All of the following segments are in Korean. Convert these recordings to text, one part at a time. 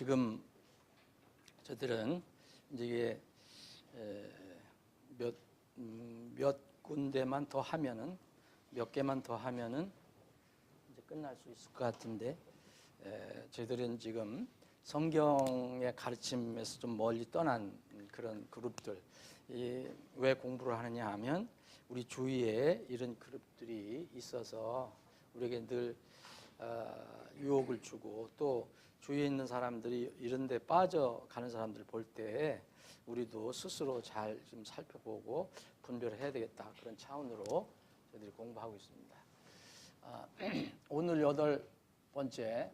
지금 저들은 이제 이게 몇 군데만 더 하면은, 몇 개만 더 하면은 이제 끝날 수 있을 것 같은데, 저희들은 지금 성경의 가르침에서 좀 멀리 떠난 그런 그룹들, 왜 공부를 하느냐 하면 우리 주위에 이런 그룹들이 있어서 우리에게 늘 유혹을 주고, 또 주위에 있는 사람들이 이런 데 빠져가는 사람들 볼 때 우리도 스스로 잘 좀 살펴보고 분별을 해야 되겠다, 그런 차원으로 저희들이 공부하고 있습니다. 오늘 8번째,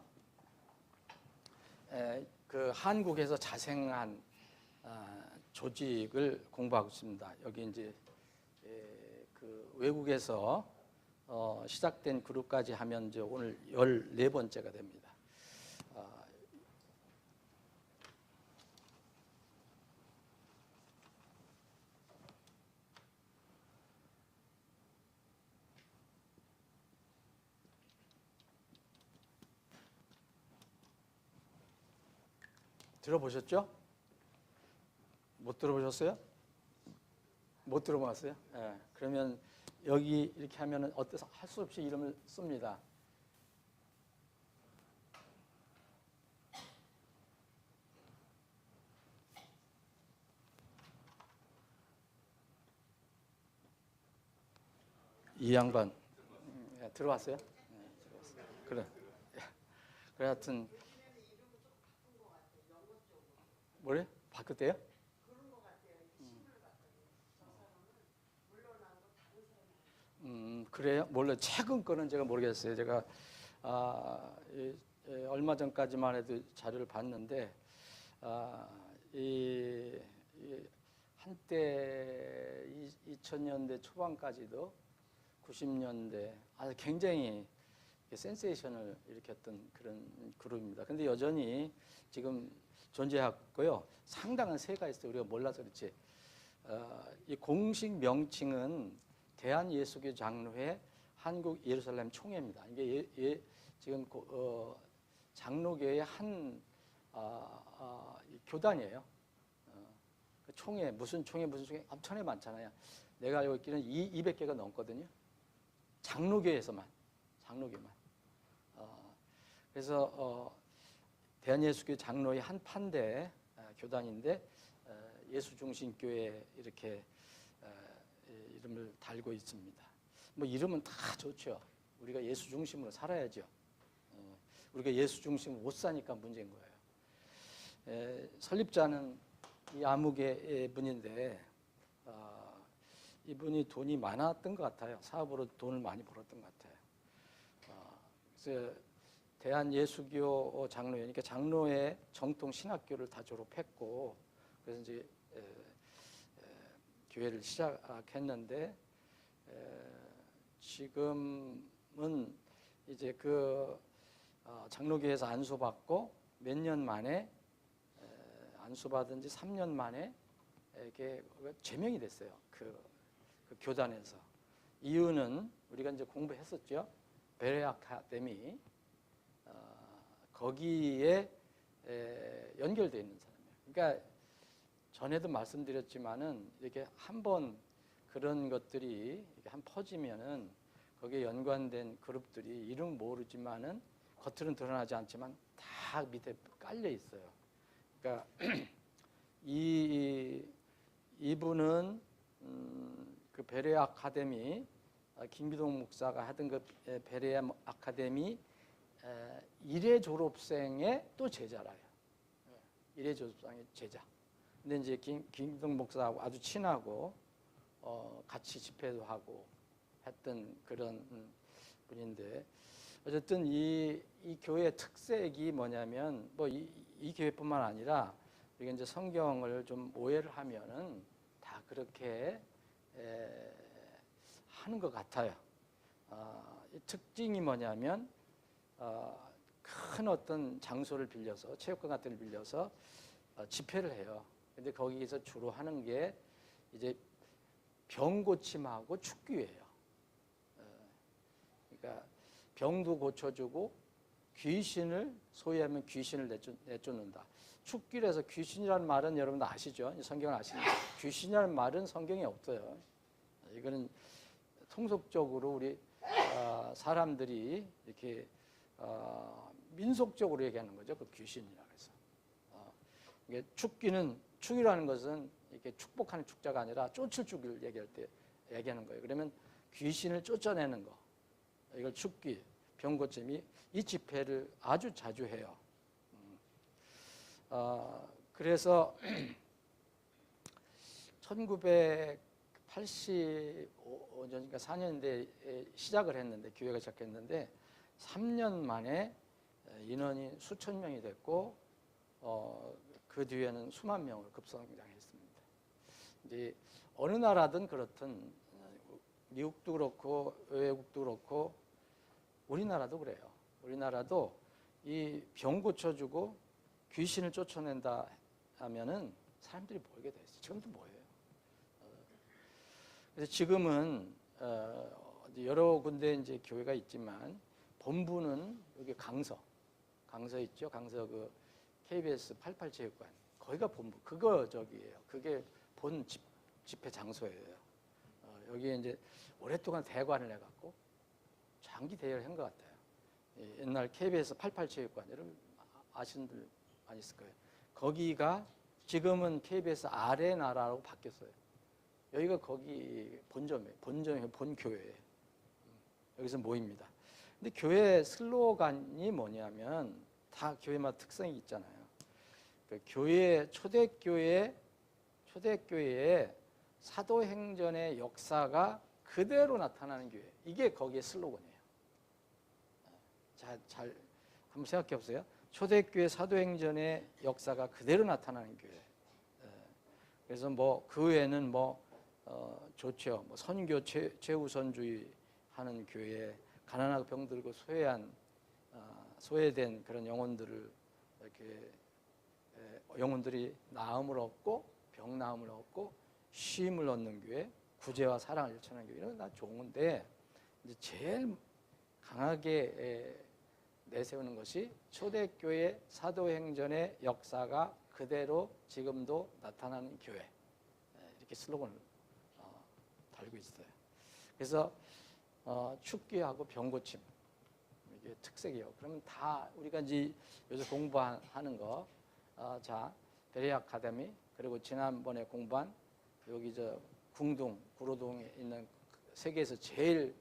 그 한국에서 자생한 조직을 공부하고 있습니다. 여기 이제 그 외국에서 시작된 그룹까지 하면 이제 오늘 14번째가 됩니다. 들어보셨죠? 못 들어보셨어요? 못 들어봤어요? 네. 그러면 여기 이렇게 하면은 어때서 할 수 없이 이름을 씁니다. 이 양반 들어왔어요? 네, 들어왔어요. 그래. 그래 하여튼 뭐래? 바꿨대요? 그래요? 몰라. 최근 거는 제가 모르겠어요. 제가 얼마 전까지만 해도 자료를 봤는데 한때 2000년대 초반까지도 90년대 아주 굉장히 센세이션을 일으켰던 그런 그룹입니다. 근데 여전히 지금 존재하고요. 상당한 세가 있어요. 우리가 몰라서 그렇지. 이 공식 명칭은 대한예수교 장로회 한국 예루살렘 총회입니다. 이게 지금 장로교의 한 교단이에요. 그 총회, 무슨 총회 엄청나게 많잖아요. 내가 알고 있기는 200개가 넘거든요. 장로교에서만. 그래서 대한예수교 장로의 한 판대 교단인데 예수중심교회 이렇게 이름을 달고 있습니다. 뭐 이름은 다 좋죠. 우리가 예수 중심으로 살아야죠. 우리가 예수 중심으로 못 사니까 문제인 거예요. 설립자는 이 아무개 분인데 이분이 돈이 많았던 것 같아요. 사업으로 돈을 많이 벌었던 것 같아요. 그래서 대한예수교 장로회, 그러니까 장로회 정통 신학교를 다 졸업했고, 그래서 이제 교회를 시작했는데 지금은 이제 그 장로교회에서 안수받고 몇 년 만에 안수받은 지 3년 만에 이렇게 제명이 됐어요. 그 교단에서. 이유는 우리가 이제 공부했었죠. 베레 아카데미, 거기에 연결되어 있는 사람이에요. 그러니까 전에도 말씀드렸지만은 이렇게 한번 그런 것들이 이렇게 한 퍼지면은 거기에 연관된 그룹들이 이름 모르지만은 겉으로는 드러나지 않지만 다 밑에 깔려 있어요. 그러니까 이분은 그 베레 아카데미, 김기동 목사가 하던 그 베레 아카데미 1회 졸업생의 또 제자라요. 1회 졸업생의 제자. 근데 이제 김기동 목사하고 아주 친하고 같이 집회도 하고 했던 그런 분인데, 어쨌든 이 교회의 특색이 뭐냐면 뭐 이 교회뿐만 아니라 우리가 이제 성경을 좀 오해를 하면은 다 그렇게 하는 것 같아요. 이 특징이 뭐냐면 큰 어떤 장소를 빌려서, 체육관 같은 걸 빌려서 집회를 해요. 근데 거기서 주로 하는 게 이제 병 고침하고 축구예요. 그러니까 병도 고쳐주고 귀신을 소위 하면 귀신을 내쫓는다. 축기에서 귀신이라는 말은 여러분도 아시죠? 성경을 아시니까 귀신이라는 말은 성경에 없어요. 이거는 통속적으로 우리 사람들이 이렇게 민속적으로 얘기하는 거죠. 그 귀신이라고 해서. 이게 축이라는 것은 이렇게 축복하는 축자가 아니라 쫓을 축을 얘기할 때 얘기하는 거예요. 그러면 귀신을 쫓아내는 거. 이걸 축기, 병고침이 이 집회를 아주 자주 해요. 그래서 1985년인가 4년대에 시작을 했는데 교회가 시작했는데 3년 만에 인원이 수천 명이 됐고 그 뒤에는 수만 명으로 급성장했습니다. 이제 어느 나라든 그렇든 미국도 그렇고 외국도 그렇고 우리나라도 그래요. 우리나라도 이 병 고쳐주고 귀신을 쫓아낸다 하면은 사람들이 모이게 돼 있어요. 지금도 모여요. 그래서 지금은 여러 군데 이제 교회가 있지만 본부는 여기 강서 있죠. 강서 그 KBS 88체육관 거기가 본부. 그거 저기예요. 그게 본 집회 장소예요. 여기에 이제 오랫동안 대관을 해갖고 장기 대여를 한 것 같아요. 옛날 KBS 88체육관 여러분 아시는 분들 많이 있을 거예요. 거기가 지금은 KBS 아레나라고 바뀌었어요. 여기가 거기 본점이에요. 본교회예요. 여기서 모입니다. 근데 교회 슬로건이 뭐냐면 다 교회마다 특성이 있잖아요. 그 교회 초대교회의 사도행전의 역사가 그대로 나타나는 교회. 이게 거기에 슬로건이에요. 잘 한번 생각해 보세요. 초대교회 사도행전의 역사가 그대로 나타나는 교회. 그래서 뭐 그 외에는 좋죠. 선교 최우선주의 하는 교회, 가난하고 병들고 소외된 그런 영혼들을 이렇게 영혼들이 나음을 얻고 병 나음을 얻고 쉼을 얻는 교회, 구제와 사랑을 일천하는 교회 이런 건 다 좋은데 이제 제일 강하게 내세우는 것이 초대교회 사도행전의 역사가 그대로 지금도 나타나는 교회 이렇게 슬로건을 달고 있어요. 그래서 축기하고 병고침 이게 특색이에요. 그러면 다 우리가 이제 요새 공부하는 거, 자 베레아 아카데미 그리고 지난번에 공부한 여기 궁동 구로동에 있는 세계에서 제일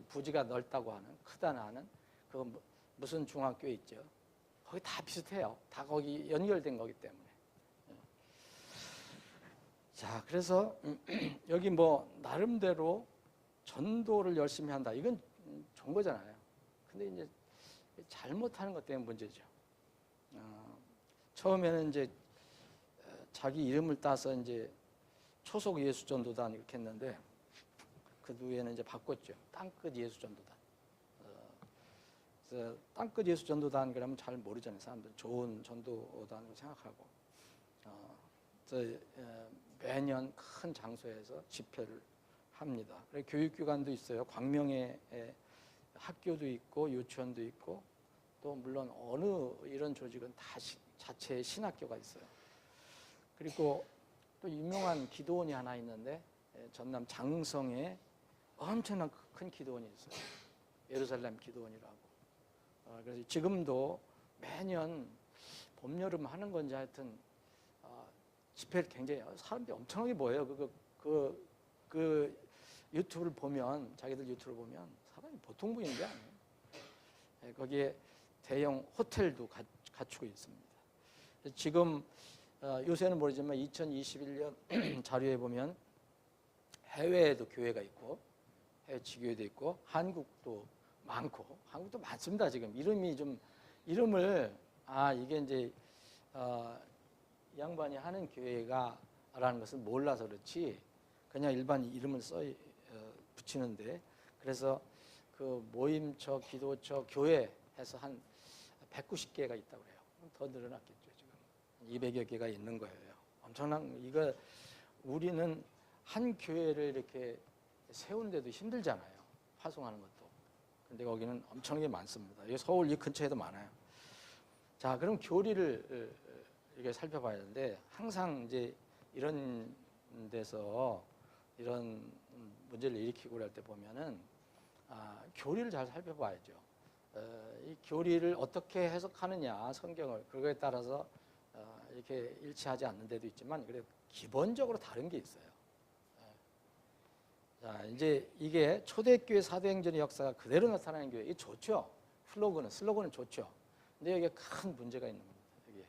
부지가 넓다고 하는 크다는 하는 그 무슨 중학교 있죠? 거기 다 비슷해요. 다 거기 연결된 거기 때문에. 자, 그래서 여기 나름대로 전도를 열심히 한다. 이건 좋은 거잖아요. 근데 이제 잘못하는 것 때문에 문제죠. 처음에는 이제 자기 이름을 따서 이제 초속 예수전도단 이렇게 했는데 그 뒤에는 이제 바꿨죠. 땅끝 예수전도단. 그래서 땅끝 예수전도단 그러면 잘 모르잖아요. 사람들 좋은 전도단으로 생각하고. 매년 큰 장소에서 집회를 합니다. 그리고 교육기관도 있어요. 광명에 학교도 있고 유치원도 있고 또 물론 어느 이런 조직은 다 자체의 신학교가 있어요. 그리고 또 유명한 기도원이 하나 있는데 전남 장성에 엄청난 큰 기도원이 있어요. 예루살렘 기도원이라고. 그래서 지금도 매년 봄, 여름 하는 건지 하여튼 집회를 굉장히 사람들이 엄청나게 모여요. 그 유튜브를 보면 자기들 유튜브를 보면 사람이 보통 분인 게 아니에요. 거기에 대형 호텔도 갖추고 있습니다. 지금 요새는 모르지만 2021년 자료에 보면 해외에도 교회가 있고 해외 지교회도 있고 한국도 많고 한국도 많습니다. 지금 이름을 이게 이제 이 양반이 하는 교회가라는 것을 몰라서 그렇지 그냥 일반 이름을 붙이는데 그래서 그 모임처, 기도처, 교회 해서 한 190개가 있다고 그래요. 더 늘어났겠죠. 지금 200여 개가 있는 거예요. 엄청난 이거 우리는 한 교회를 이렇게 세우는데도 힘들잖아요. 파송하는 것도. 근데 거기는 엄청나게 많습니다. 여기 서울 이 근처에도 많아요. 자, 그럼 교리를 이렇게 살펴봐야 하는데 항상 이제 이런 데서 이런 문제를 일으키고 할 때 보면은 교리를 잘 살펴봐야죠. 이 교리를 어떻게 해석하느냐, 성경을 그거에 따라서 이렇게 일치하지 않는 데도 있지만 그래 기본적으로 다른 게 있어요. 자, 이제 이게 초대교회 사도행전의 역사가 그대로 나타나는 교회, 이 좋죠. 슬로건은 좋죠. 근데 여기에 큰 문제가 있는 겁니다. 여기에.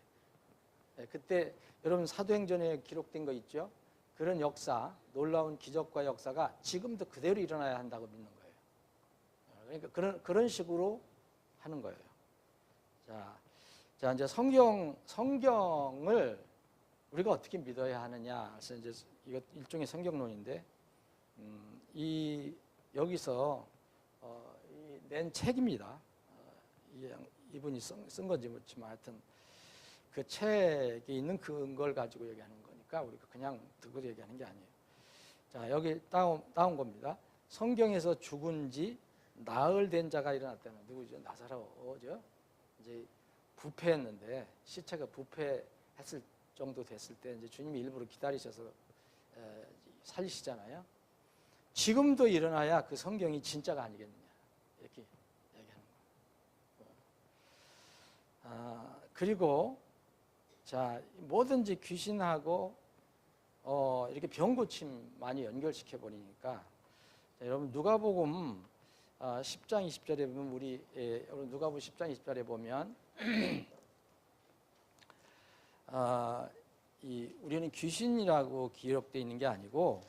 그때 여러분 사도행전에 기록된 거 있죠? 그런 역사, 놀라운 기적과 역사가 지금도 그대로 일어나야 한다고 믿는 거예요. 그러니까 그런 식으로 하는 거예요. 자, 이제 성경을 우리가 어떻게 믿어야 하느냐. 그래서 이제 이거 일종의 성경론인데, 여기서 낸 책입니다. 이분이 쓴 건지 모르지만 하여튼 그 책에 있는 그걸 가지고 얘기하는 거니까 우리가 그냥 듣고 얘기하는 게 아니에요. 자, 여기 따온 겁니다. 성경에서 죽은 지 나흘 된 자가 일어났다는, 누구죠? 나사로죠. 이제 부패했는데, 시체가 부패했을 정도 됐을 때 이제 주님이 일부러 기다리셔서 살리시잖아요. 지금도 일어나야 그 성경이 진짜가 아니겠느냐, 이렇게 얘기하는 거예요. 그리고 자, 뭐든지 귀신하고 이렇게 병 고침 많이 연결시켜 버리니까, 여러분 누가복음 10장 20절에 보면 여러분 누가복음 10장 20절에 보면 우리는 귀신이라고 기록되어 있는 게 아니고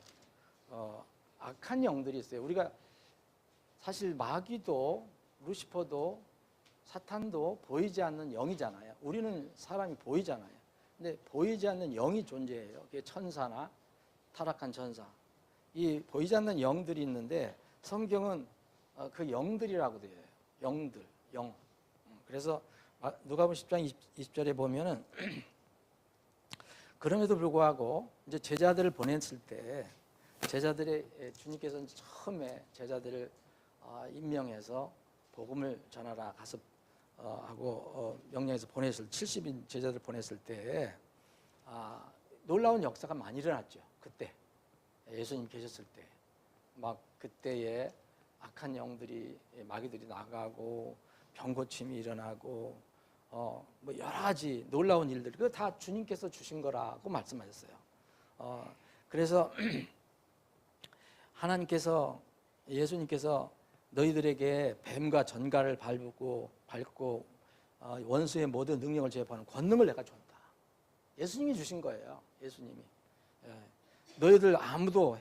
악한 영들이 있어요. 우리가 사실 마귀도 루시퍼도 사탄도 보이지 않는 영이잖아요. 우리는 사람이 보이잖아요. 근데 보이지 않는 영이 존재해요. 그게 천사나 타락한 천사. 이 보이지 않는 영들이 있는데 성경은 그 영들이라고 돼요. 영. 그래서 누가복음 10장 20절에 보면은 그럼에도 불구하고 이제 제자들을 보냈을 때 주님께서는 처음에 제자들을 임명해서 복음을 전하라 가서 하고 명령해서 보냈을 70인 제자들 보냈을 때 놀라운 역사가 많이 일어났죠. 그때 예수님 계셨을 때 막 그때에 악한 영들이 마귀들이 나가고 병고침이 일어나고 뭐 여러 가지 놀라운 일들, 그거 다 주님께서 주신 거라고 말씀하셨어요. 그래서 예수님께서 너희들에게 뱀과 전갈을 밟고 원수의 모든 능력을 제압하는 권능을 내가 줬다. 예수님이 주신 거예요. 예수님이. 너희들 아무도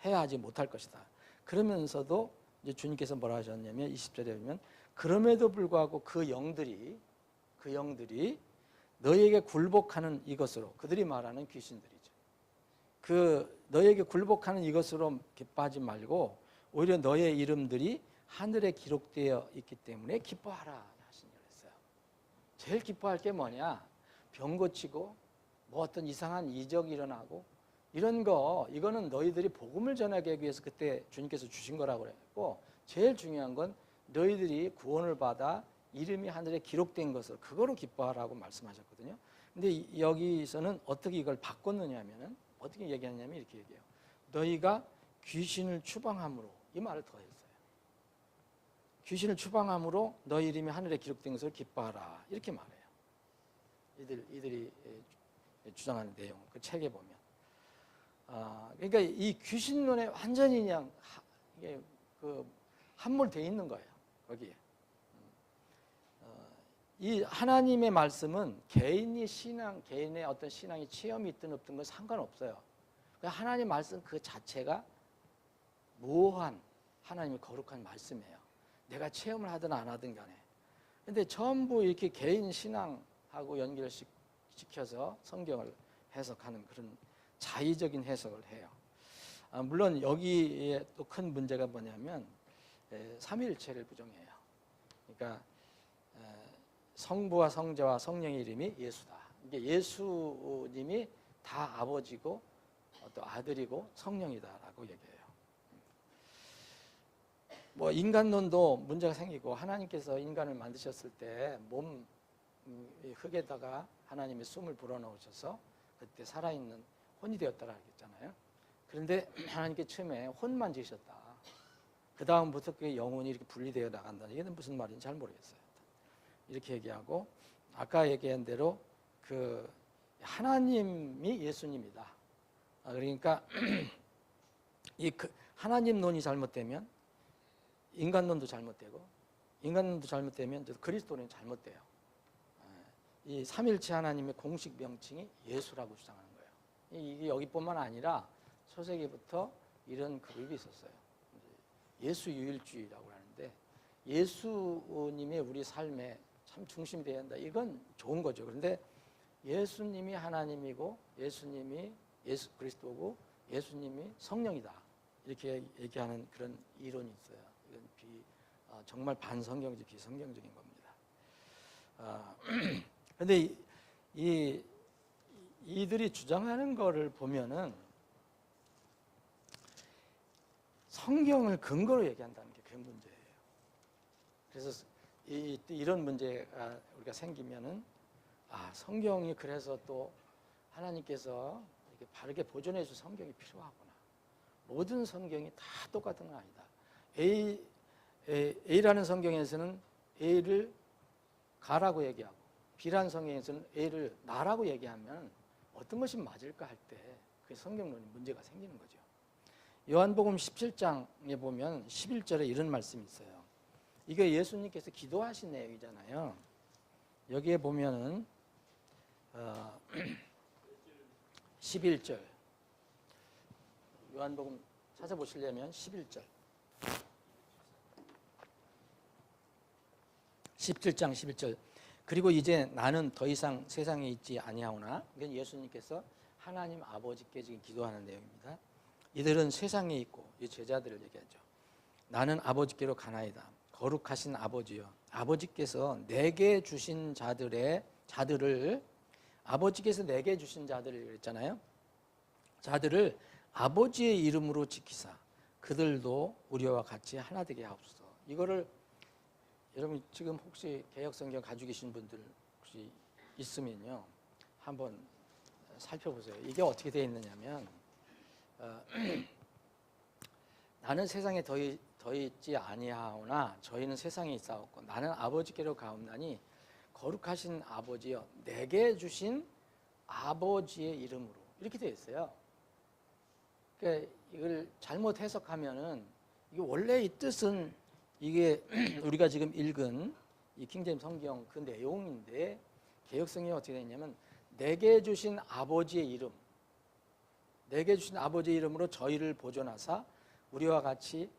해하지 못할 것이다. 그러면서도 이제 주님께서 뭐라 하셨냐면 20절에 보면 그럼에도 불구하고 그 영들이 너희에게 굴복하는 이것으로, 그들이 말하는 귀신들이죠. 너희에게 굴복하는 이것으로 기뻐하지 말고 오히려 너의 이름들이 하늘에 기록되어 있기 때문에 기뻐하라 하신 거였어요. 제일 기뻐할 게 뭐냐? 병 고치고 뭐 어떤 이상한 이적이 일어나고 이런 이거는 너희들이 복음을 전하기 위해서 그때 주님께서 주신 거라고 그랬고, 제일 중요한 건 너희들이 구원을 받아 이름이 하늘에 기록된 것을 그거로 기뻐하라고 말씀하셨거든요. 근데 여기서는 어떻게 이걸 바꿨느냐 하면은 어떻게 얘기하냐면 이렇게 얘기해요. 너희가 귀신을 추방함으로, 이 말을 더했어요. 귀신을 추방함으로 너희 이름이 하늘에 기록된 것을 기뻐하라, 이렇게 말해요. 이들이 주장하는 내용, 그 책에 보면. 그러니까 이 귀신론에 완전히 그냥 이게 함몰되어 있는 거예요. 거기에. 이 하나님의 말씀은 개인의 어떤 신앙의 체험이 있든 없든 건 상관없어요. 하나님의 말씀 그 자체가 무한 하나님의 거룩한 말씀이에요. 내가 체험을 하든 안 하든 간에. 근데 전부 이렇게 개인 신앙하고 연결시켜서 성경을 해석하는 그런 자의적인 해석을 해요. 물론 여기에 또 큰 문제가 뭐냐면 삼위일체를 부정해요. 그러니까 성부와 성자와 성령의 이름이 예수다. 이게 예수님이 다 아버지고 또 아들이고 성령이다라고 얘기해요. 뭐 인간론도 문제가 생기고 하나님께서 인간을 만드셨을 때 몸 흙에다가 하나님의 숨을 불어넣으셔서 그때 살아있는 혼이 되었다라 했잖아요. 그런데 하나님께 처음에 혼만 지으셨다. 그 다음부터 그 영혼이 이렇게 분리되어 나간다. 이게 무슨 말인지 잘 모르겠어요. 이렇게 얘기하고 아까 얘기한 대로 그 하나님이 예수님이다. 그러니까 이 하나님론이 잘못되면 인간론도 잘못되고 인간론도 잘못되면 그리스도는 잘못돼요. 이 삼일체 하나님의 공식 명칭이 예수라고 주장하는 거예요. 이게 여기뿐만 아니라 초세기부터 이런 그룹이 있었어요. 예수 유일주의라고 하는데 예수님이 우리 삶에 참 중심이 되어야 한다. 이건 좋은 거죠. 그런데 예수님이 하나님이고 예수님이 예수 그리스도고 예수님이 성령이다. 이렇게 얘기하는 그런 이론이 있어요. 이건 정말 반성경적, 비성경적인 겁니다. 그런데 이들이 주장하는 거를 보면은 성경을 근거로 얘기한다는 게 그 문제예요. 그래서 이런 문제가 우리가 생기면은 성경이 그래서 또 하나님께서 이렇게 바르게 보존해 줄 성경이 필요하구나. 모든 성경이 다 똑같은 건 아니다. A라는 성경에서는 A를 가라고 얘기하고 B라는 성경에서는 A를 나라고 얘기하면 어떤 것이 맞을까 할 때 그 성경론이 문제가 생기는 거죠. 요한복음 17장에 보면 11절에 이런 말씀이 있어요. 이게 예수님께서 기도하신 내용이잖아요. 여기에 보면은 11절 요한복음 찾아보시려면 11절 17장 11절 그리고 이제 나는 더 이상 세상에 있지 아니하오나 이건 예수님께서 하나님 아버지께 지금 기도하는 내용입니다. 이들은 세상에 있고 이 제자들을 얘기하죠. 나는 아버지께로 가나이다. 거룩하신 아버지여 아버지께서 내게 주신 자들을 아버지께서 내게 주신 자들을 그랬잖아요. 자들을 아버지의 이름으로 지키사 그들도 우리와 같이 하나 되게 하옵소서. 이거를 여러분 지금 혹시 개역성경 가지고 계신 분들 혹시 있으면요 한번 살펴보세요. 이게 어떻게 되어 있느냐면 나는 세상에 더 있지 아니하오나 저희는 세상에 있사옵고 나는 아버지께로 가옵나니 거룩하신 아버지여 내게 주신 아버지의 이름으로 이렇게 되어 있어요. 그러니까 이걸 잘못 해석하면은 이게 원래 이 뜻은 이게 우리가 지금 읽은 이 킹제임스 성경 그 내용인데 개역성경이 어떻게 되어 있냐면 내게 주신 아버지의 이름 내게 주신 아버지의 이름으로 저희를 보존하사 우리와 같이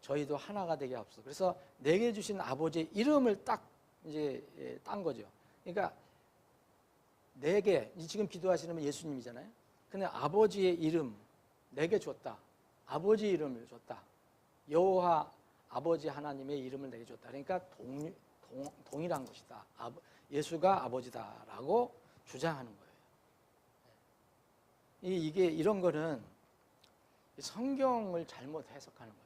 저희도 하나가 되게 하옵소서. 그래서 내게 주신 아버지의 이름을 딱 이제 딴 거죠. 그러니까 내게 지금 기도하시는 분 예수님이잖아요. 근데 아버지의 이름 내게 줬다. 아버지의 이름을 줬다. 여호와 아버지 하나님의 이름을 내게 줬다. 그러니까 동일한 것이다. 예수가 아버지다라고 주장하는 거예요. 이게 이런 거는 성경을 잘못 해석하는 거죠.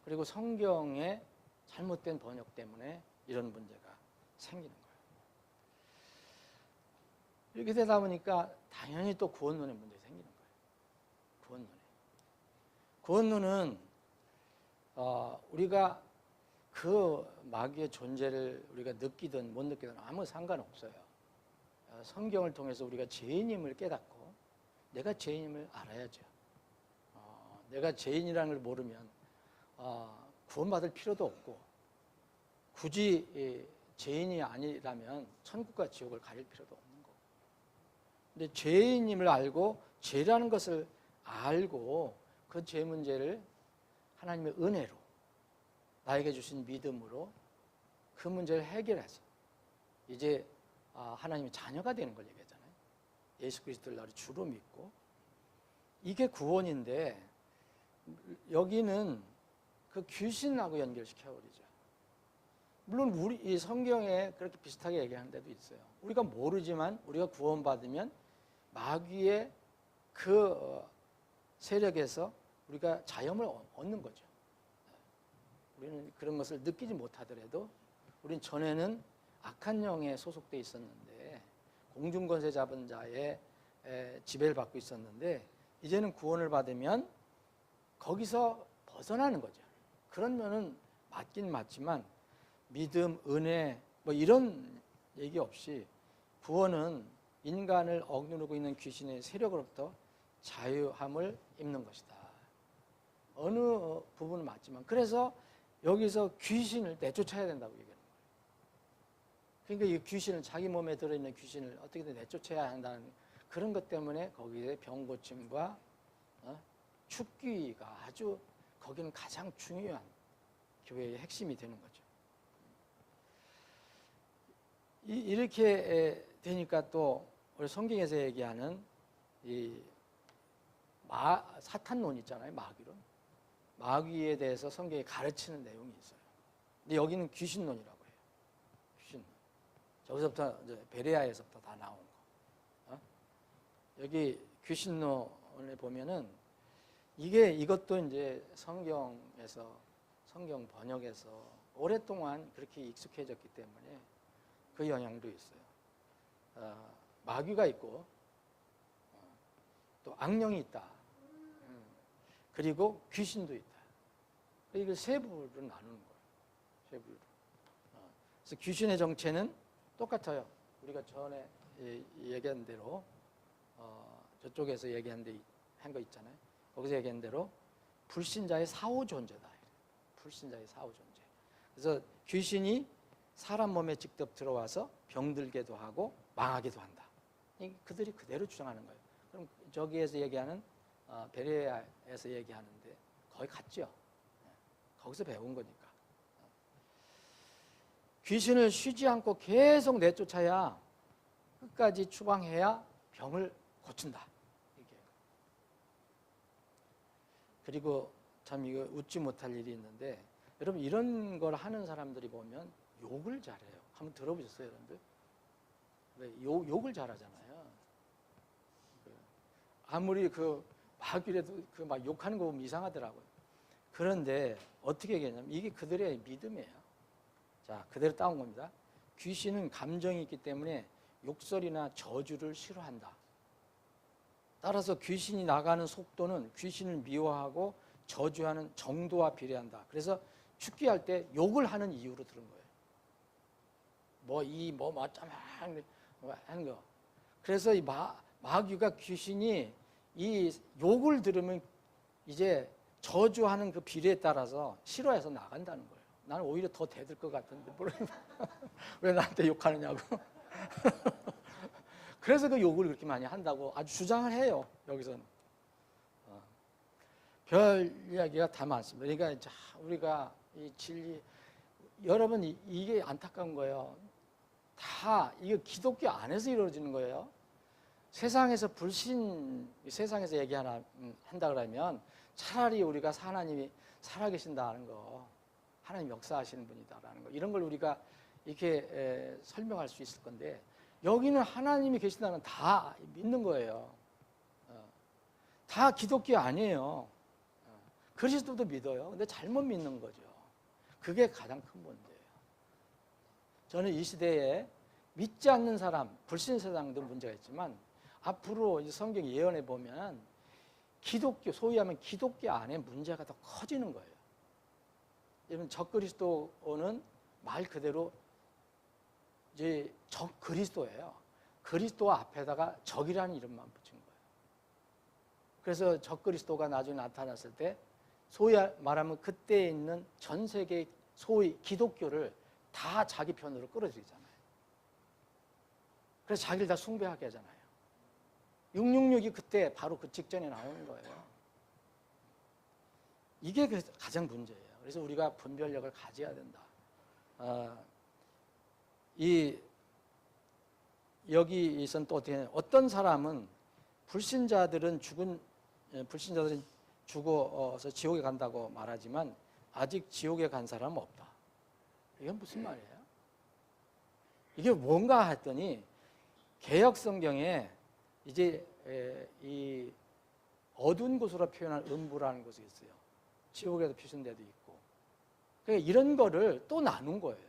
그리고 성경의 잘못된 번역 때문에 이런 문제가 생기는 거예요. 이렇게 되다 보니까 당연히 또 구원론의 문제가 생기는 거예요. 구원론은 우리가 그 마귀의 존재를 우리가 느끼든 못 느끼든 아무 상관없어요. 성경을 통해서 우리가 죄인임을 깨닫고 내가 죄인임을 알아야죠. 내가 죄인이라는 걸 모르면 구원받을 필요도 없고 굳이 죄인이 아니라면 천국과 지옥을 가릴 필요도 없는 거고. 근데 죄인임을 알고 죄라는 것을 알고 그 죄 문제를 하나님의 은혜로 나에게 주신 믿음으로 그 문제를 해결해서 이제 하나님의 자녀가 되는 걸 얘기하잖아요. 예수 그리스도를 나를 주로 믿고 이게 구원인데 여기는 그 귀신하고 연결시켜버리죠. 물론 우리 이 성경에 그렇게 비슷하게 얘기하는 데도 있어요. 우리가 모르지만 우리가 구원받으면 마귀의 그 세력에서 우리가 자유함을 얻는 거죠. 우리는 그런 것을 느끼지 못하더라도 우리는 전에는 악한 영에 소속돼 있었는데 공중권세 잡은 자의 지배를 받고 있었는데 이제는 구원을 받으면 거기서 벗어나는 거죠. 그런 면은 맞긴 맞지만 믿음, 은혜 뭐 이런 얘기 없이 구원은 인간을 억누르고 있는 귀신의 세력으로부터 자유함을 입는 것이다. 어느 부분은 맞지만 그래서 여기서 귀신을 내쫓아야 된다고 얘기하는 거예요. 그러니까 이 귀신을 자기 몸에 들어있는 귀신을 어떻게든 내쫓아야 한다는 그런 것 때문에 거기에 병고침과 축기가 아주 거기는 가장 중요한 교회의 핵심이 되는 거죠. 이렇게 되니까 또 우리 성경에서 얘기하는 이 사탄론 있잖아요. 마귀론. 마귀에 대해서 성경에 가르치는 내용이 있어요. 근데 여기는 귀신론이라고 해요. 귀신론. 저기서부터 이제 베레아에서부터 다 나온 거. 여기 귀신론에 보면은 이것도 이제 성경에서 성경 번역에서 오랫동안 그렇게 익숙해졌기 때문에 그 영향도 있어요. 마귀가 있고 또 악령이 있다. 그리고 귀신도 있다. 이걸 세 부로 나누는 거예요. 세 부로. 그래서 귀신의 정체는 똑같아요. 우리가 전에 얘기한 대로 저쪽에서 얘기한 거 있잖아요. 거기서 얘기한 대로 불신자의 사후 존재다. 불신자의 사후 존재. 그래서 귀신이 사람 몸에 직접 들어와서 병들게도 하고 망하기도 한다. 그들이 그대로 주장하는 거예요. 그럼 저기에서 얘기하는 베레아에서 얘기하는데 거의 같죠. 거기서 배운 거니까. 귀신을 쉬지 않고 계속 내쫓아야 끝까지 추방해야 병을 고친다. 이게. 그리고 참 이거 웃지 못할 일이 있는데 여러분 이런 걸 하는 사람들이 보면 욕을 잘해요. 한번 들어보셨어요, 여러분들? 왜 욕을 잘하잖아요. 아무리 마귀라도 막 욕하는 거 보면 이상하더라고요. 그런데 어떻게 얘기하냐면 이게 그들의 믿음이에요. 자, 그대로 따온 겁니다. 귀신은 감정이 있기 때문에 욕설이나 저주를 싫어한다. 따라서 귀신이 나가는 속도는 귀신을 미워하고 저주하는 정도와 비례한다. 그래서 축기할 때 욕을 하는 이유로 들은 거예요. 하는 거. 그래서 이 마귀가 귀신이 이 욕을 들으면 이제 저주하는 그 비례에 따라서 싫어해서 나간다는 거예요. 나는 오히려 더 대들 것 같은데 왜 나한테 욕하느냐고. 그래서 그 욕을 그렇게 많이 한다고 아주 주장을 해요. 여기서는. 별 이야기가 다 많습니다. 그러니까 우리가 이 진리, 여러분 이게 안타까운 거예요. 다 이게 기독교 안에서 이루어지는 거예요. 세상에서 세상에서 한다 그러면 차라리 우리가 하나님이 살아계신다는 거, 하나님 역사하시는 분이다라는 거, 이런 걸 우리가 이렇게 설명할 수 있을 건데 여기는 하나님이 계신다는 다 믿는 거예요. 다 기독교 아니에요. 그리스도도 믿어요. 근데 잘못 믿는 거죠. 그게 가장 큰 문제예요. 저는 이 시대에 믿지 않는 사람, 불신세상도 문제가 있지만 앞으로 성경 예언해 보면 기독교, 소위 하면 기독교 안에 문제가 더 커지는 거예요. 여러분, 적그리스도는 말 그대로 이제 적그리스도예요. 그리스도 앞에다가 적이라는 이름만 붙인 거예요. 그래서 적그리스도가 나중에 나타났을 때 소위 말하면 그때 있는 전 세계 소위 기독교를 다 자기 편으로 끌어들이잖아요. 그래서 자기를 다 숭배하게 하잖아요. 666이 그때 바로 그 직전에 나오는 거예요. 이게 가장 문제예요. 그래서 우리가 분별력을 가져야 된다. 여기선 또 어떤 사람은 불신자들은 죽어서 지옥에 간다고 말하지만 아직 지옥에 간 사람은 없다. 이건 무슨 말이에요? 이게 뭔가 했더니 개역 성경에 이제 이 어두운 곳으로 표현한 음부라는 곳이 있어요. 지옥에도 표현된 데도 있고. 그러니까 이런 거를 또 나눈 거예요.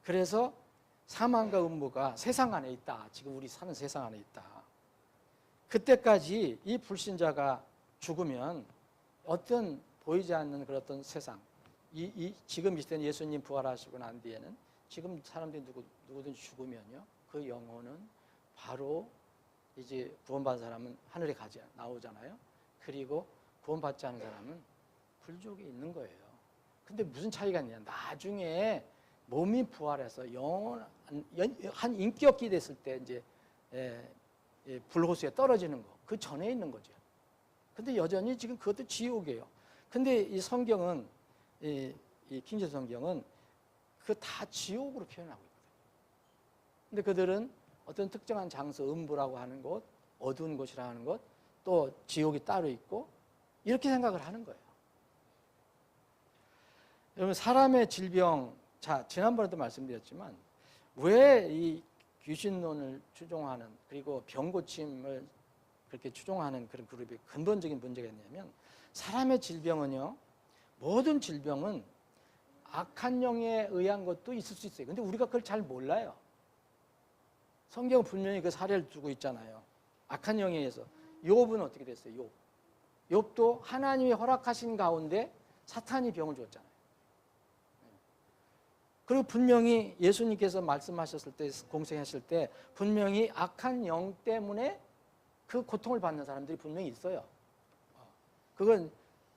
그래서 사망과 음부가 세상 안에 있다. 지금 우리 사는 세상 안에 있다. 그때까지 이 불신자가 죽으면 어떤 보이지 않는 그런 어떤 세상, 지금 이 시대는 예수님 부활하시고 난 뒤에는 지금 사람들이 누구든지 죽으면요, 그 영혼은 바로 이제 구원받은 사람은 하늘에 나오잖아요. 그리고 구원받지 않은 사람은 불족에 있는 거예요. 근데 무슨 차이가 있냐? 나중에 몸이 부활해서 한 인격이 됐을 때 이제 불호수에 떨어지는 거, 그 전에 있는 거죠. 근데 여전히 지금 그것도 지옥이에요. 근데 이 성경은 이 킹제임 성경은 그 다 지옥으로 표현하고 있거든요. 근데 그들은 어떤 특정한 장소, 음부라고 하는 곳, 어두운 곳이라 하는 곳, 또 지옥이 따로 있고 이렇게 생각을 하는 거예요. 여러분, 사람의 질병, 자, 지난번에도 말씀드렸지만 왜 이 귀신론을 추종하는, 그리고 병고침을 그렇게 추종하는 그런 그룹이 근본적인 문제가 있냐면, 사람의 질병은요, 모든 질병은 악한 영에 의한 것도 있을 수 있어요. 근데 우리가 그걸 잘 몰라요. 성경은 분명히 그 사례를 두고 있잖아요. 악한 영에 의해서. 욥은 어떻게 됐어요? 욥도 하나님이 허락하신 가운데 사탄이 병을 줬잖아요. 그리고 분명히 예수님께서 말씀하셨을 때, 공생하실 때 분명히 악한 영 때문에 그 고통을 받는 사람들이 분명히 있어요. 그건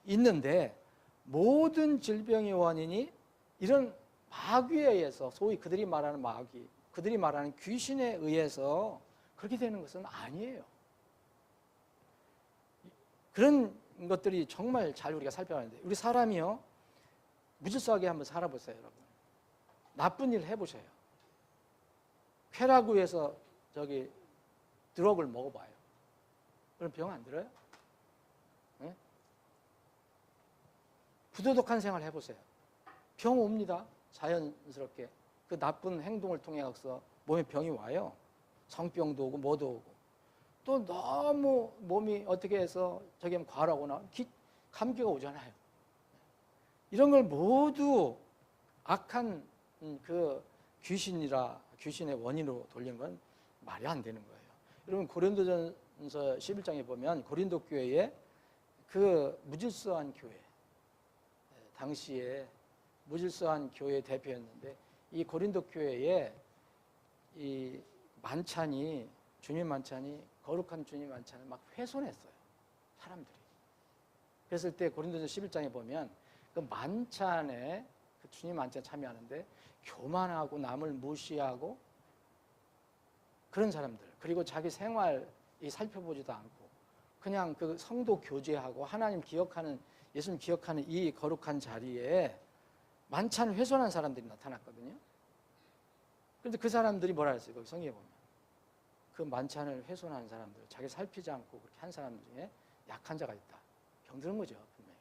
있는데, 모든 질병의 원인이 이런 마귀에 의해서, 소위 그들이 말하는 마귀, 그들이 말하는 귀신에 의해서 그렇게 되는 것은 아니에요. 그런 것들이 정말 잘 우리가 살펴가는데, 우리 사람이요, 무질서하게 한번 살아보세요, 여러분. 나쁜 일 해보세요. 쾌락위해서 드럭을 먹어봐요. 그럼 병 안 들어요? 네? 부도덕한 생활 해보세요. 병 옵니다. 자연스럽게. 그 나쁜 행동을 통해서 몸에 병이 와요. 성병도 오고 뭐도 오고. 또 너무 몸이 어떻게 해서 저기 하면 과하거나 감기가 오잖아요. 이런 걸 모두 악한 그 귀신의 원인으로 돌린 건 말이 안 되는 거예요. 여러분, 고린도전서 11장에 보면 고린도 교회에 그 무질서한 교회, 당시에 무질서한 교회 대표였는데, 이 고린도 교회에 이 만찬이, 주님 만찬이, 거룩한 주님 만찬을 막 훼손했어요, 사람들이. 그랬을 때 고린도전서 11장에 보면 그 만찬에, 그 주님 만찬에 참여하는데 교만하고 남을 무시하고 그런 사람들, 그리고 자기 생활 살펴보지도 않고 그냥 그 성도 교제하고 하나님 기억하는, 예수님 기억하는 이 거룩한 자리에 만찬을 훼손한 사람들이 나타났거든요. 그런데 그 사람들이 뭐라 했어요? 거기 성경에 보면 그 만찬을 훼손한 사람들, 자기 살피지 않고 그렇게 한 사람 중에 약한 자가 있다. 병드는 거죠, 분명히.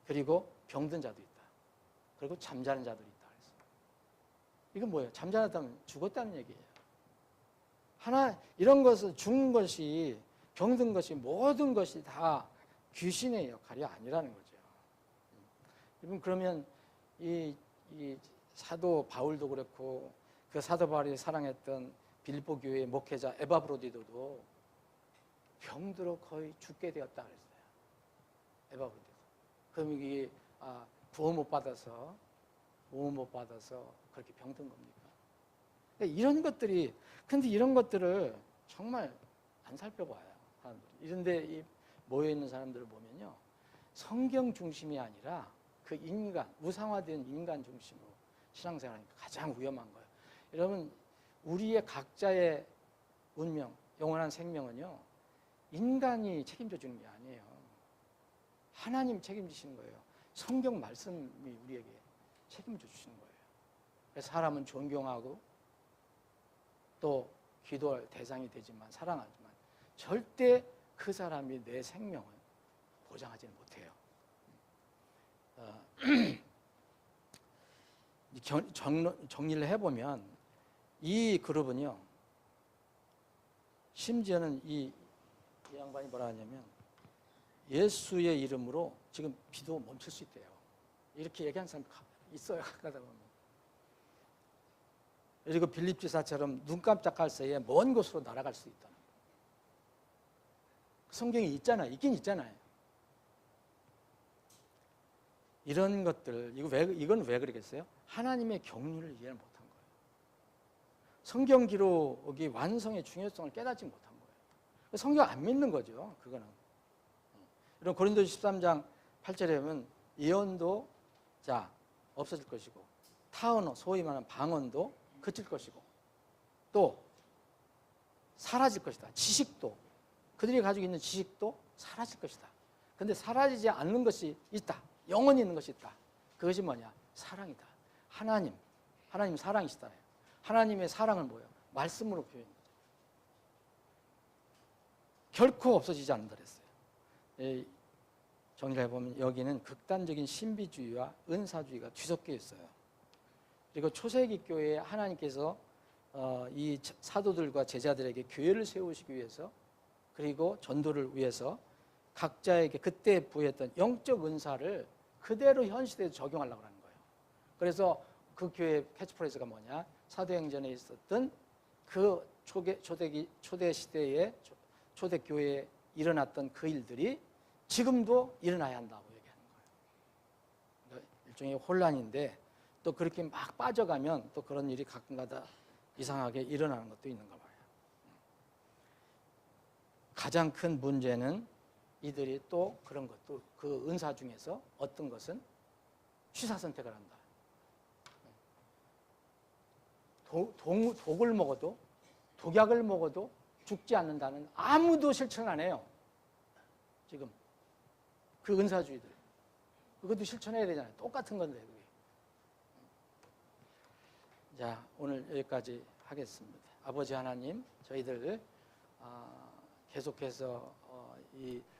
그리고 병든 자도 있다. 그리고 잠자는 자들이 있다. 이건 뭐예요? 잠자놨다면 죽었다는 얘기예요. 이런 것은 죽은 것이, 병든 것이, 모든 것이 다 귀신의 역할이 아니라는 거죠. 여러분, 그러면 이 사도 바울도 그렇고, 그 사도 바울이 사랑했던 빌립보 교회의 목회자 에바브로디도도 병들어 거의 죽게 되었다 그랬어요. 에바브로디도. 그럼 이게 구원 못 받아서 그렇게 병든 겁니까? 이런 것들이, 근데 이런 것들을 정말 안 살펴봐요, 사람들이. 이런데 모여있는 사람들을 보면요, 성경 중심이 아니라 그 우상화된 인간 중심으로 신앙생활하니까 가장 위험한 거예요. 여러분, 우리의 각자의 운명, 영원한 생명은요, 인간이 책임져 주는 게 아니에요. 하나님 책임지시는 거예요. 성경 말씀이 우리에게 책임져 주시는 거예요. 그래서 사람은 존경하고 또 기도할 대상이 되지만, 사랑하지만 절대 그 사람이 내 생명을 보장하지는 못해요. 정리를 해보면 이 그룹은요, 심지어는 이 양반이 뭐라 하냐면 예수의 이름으로 지금 비도 멈출 수 있대요. 이렇게 얘기하는 사람 있어요. 가다 보면. 그리고 빌립 지사처럼 눈 깜짝할 새에 먼 곳으로 날아갈 수 있다. 성경이 있잖아요. 있긴 있잖아요. 이런 것들, 이건 왜 그러겠어요? 하나님의 경륜을 이해를 못한 거예요. 성경 기록이 완성의 중요성을 깨닫지 못한 거예요. 성경 안 믿는 거죠. 그거는. 이런 고린도서 13장 8절에 보면 예언도 없어질 것이고 타언어, 소위 말하는 방언도 그칠 것이고 또 사라질 것이다. 지식도, 그들이 가지고 있는 지식도 사라질 것이다. 그런데 사라지지 않는 것이 있다. 영원히 있는 것이 있다. 그것이 뭐냐? 사랑이다. 하나님 사랑이시잖아요. 하나님의 사랑은 뭐예요? 말씀으로 표현합니다. 결코 없어지지 않는다 그랬어요. 정리를 해보면 여기는 극단적인 신비주의와 은사주의가 뒤섞여 있어요. 그리고 초세기 교회에 하나님께서 이 사도들과 제자들에게 교회를 세우시기 위해서 그리고 전도를 위해서 각자에게 그때 부여했던 영적 은사를 그대로 현 시대에 적용하려고 하는 거예요. 그래서 그 교회 캐치프레이즈가 뭐냐? 사도행전에 있었던 그 초대 시대에 초대 교회에 일어났던 그 일들이 지금도 일어나야 한다고 얘기하는 거예요. 그러니까 일종의 혼란인데 또 그렇게 막 빠져가면 또 그런 일이 가끔가다 이상하게 일어나는 것도 있는 거 말이에요. 가장 큰 문제는 이들이 또 그런 것도 그 은사 중에서 어떤 것은 취사 선택을 한다. 독을 먹어도 독약을 먹어도 죽지 않는다는 아무도 실천 안 해요. 지금 그 은사주의들 그것도 실천해야 되잖아요. 똑같은 건데 그게. 자, 오늘 여기까지 하겠습니다. 아버지 하나님, 저희들 계속해서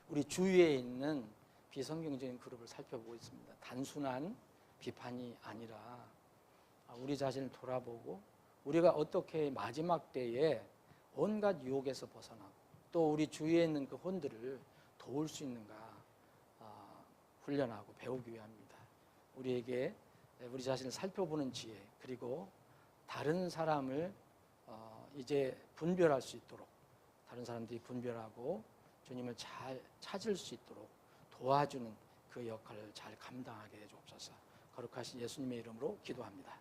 우리 주위에 있는 비성경적인 그룹을 살펴보고 있습니다. 단순한 비판이 아니라 우리 자신을 돌아보고 우리가 어떻게 마지막 때에 온갖 유혹에서 벗어나고 또 우리 주위에 있는 그 혼들을 도울 수 있는가 훈련하고 배우기 위함입니다. 우리에게 우리 자신을 살펴보는 지혜 그리고 다른 사람을 이제 분별할 수 있도록 다른 사람들이 분별하고 주님을 잘 찾을 수 있도록 도와주는 그 역할을 잘 감당하게 해 주옵소서. 거룩하신 예수님의 이름으로 기도합니다.